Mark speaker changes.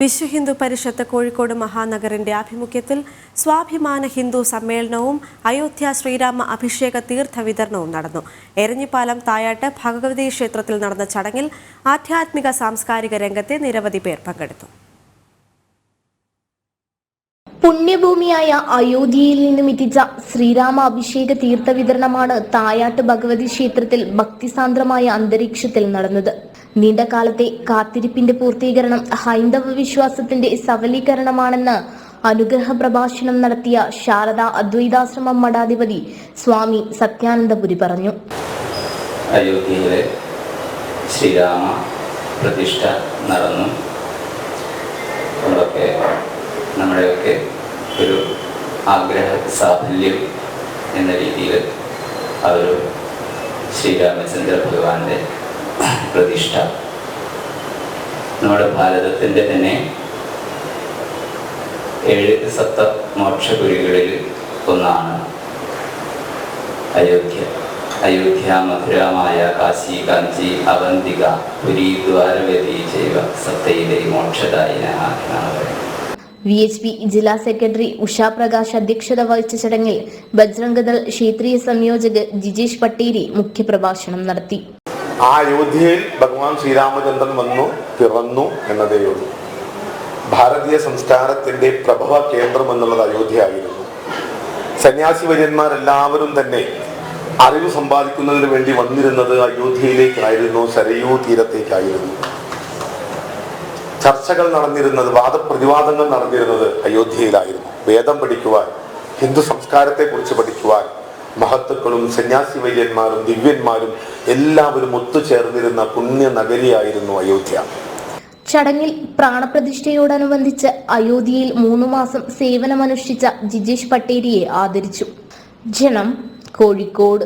Speaker 1: വിശ്വ ഹിന്ദു പരിഷത്ത് കോഴിക്കോട് മഹാനഗറിന്റെ ആഭിമുഖ്യത്തിൽ സ്വാഭിമാന ഹിന്ദു സമ്മേളനവും അയോധ്യ ശ്രീരാമ അഭിഷേക തീർത്ഥ വിതരണവും നടന്നു. എരഞ്ഞിപ്പാലം തായാട്ട് ഭഗവതി ക്ഷേത്രത്തിൽ നടന്ന ചടങ്ങിൽ ആധ്യാത്മിക സാംസ്കാരിക രംഗത്തെ നിരവധി പേർ പങ്കെടുത്തു.
Speaker 2: പുണ്യഭൂമിയായ അയോധ്യയിൽ നിന്നും എത്തിച്ച ശ്രീരാമ അഭിഷേക തീർത്ഥ വിതരണമാണ് തായാട്ട് ഭഗവതി ക്ഷേത്രത്തിൽ ഭക്തിസാന്ദ്രമായ അന്തരീക്ഷത്തിൽ നടന്നത്. നീണ്ടകാലത്തെ കാത്തിരിപ്പിന്റെ പൂർത്തീകരണം ഹൈന്ദവ വിശ്വാസത്തിന്റെ സബലീകരണമാണെന്ന് അനുഗ്രഹ പ്രഭാഷണം നടത്തിയ ശാരദ അദ്വൈതാശ്രമം മഠാധിപതി സ്വാമി സത്യാനന്ദപുരി പറഞ്ഞു.
Speaker 3: അയോധ്യയിലെ ശ്രീരാമ പ്രതിഷ്ഠ നടന്നു. നമ്മുടെയൊക്കെ ഒരു ആഗ്രഹ സാഫല്യം എന്ന രീതിയിൽ അതൊരു ശ്രീരാമചന്ദ്ര ഭഗവാന്റെ പ്രതിഷ്ഠ നമ്മുടെ ഭാരതത്തിൻ്റെ തന്നെ 7 സപ്തമോക്ഷപുരികളിൽ ഒന്നാണ് അയോധ്യ മധുരമായ കാശി കാഞ്ചി അവന്തിക പുരി ദ്വാരവതി ജൈവ സപ്തയിലെ മോക്ഷദായിന എന്നാണ് പറയുന്നത്.
Speaker 2: VHP ജില്ലാ സെക്രട്ടറി ഉഷാ പ്രകാശ് അധ്യക്ഷത വഹിച്ച ചടങ്ങിൽ ബജ്രംഗദൾ ക്ഷേത്രീയ സംയോജക് ജിജേഷ് പട്ടേരി മുഖ്യപ്രഭാഷണം നടത്തി.
Speaker 4: ആ അയോധ്യയിൽ ഭഗവാൻ ശ്രീരാമചന്ദ്രൻ വന്നു പിറന്നു എന്നതേയുള്ളൂ. ഭാരതീയ സംസ്കാരത്തിന്റെ പ്രഭവ കേന്ദ്രം എന്നുള്ളത് അയോധ്യയായിരുന്നു. സന്യാസി വര്യന്മാരെല്ലാവരും തന്നെ അറിവ് സമ്പാദിക്കുന്നതിന് വേണ്ടി വന്നിരുന്നത് അയോധ്യയിലേക്കായിരുന്നു, സരയൂ തീരത്തേക്കായിരുന്നു. ചർച്ചകൾ നടന്നിരുന്നത്, വാദപ്രതിവാദങ്ങൾ നടന്നിരുന്നത് അയോധ്യയിലായിരുന്നു. വേദം പഠിക്കുവാൻ, ഹിന്ദു സംസ്കാരത്തെ കുറിച്ച് പഠിക്കുവാൻ മഹത്തുക്കളും സന്യാസി വൈദ്യന്മാരും ദിവ്യന്മാരും എല്ലാവരും ഒത്തുചേർന്നിരുന്ന പുണ്യ നഗരിയായിരുന്നു അയോധ്യ.
Speaker 2: ചടങ്ങിൽ പ്രാണപ്രതിഷ്ഠയോടനുബന്ധിച്ച് അയോധ്യയിൽ 3 മാസം സേവനമനുഷ്ഠിച്ച ജിജേഷ് പട്ടേരിയെ ആദരിച്ചു. ജനം, കോഴിക്കോട്.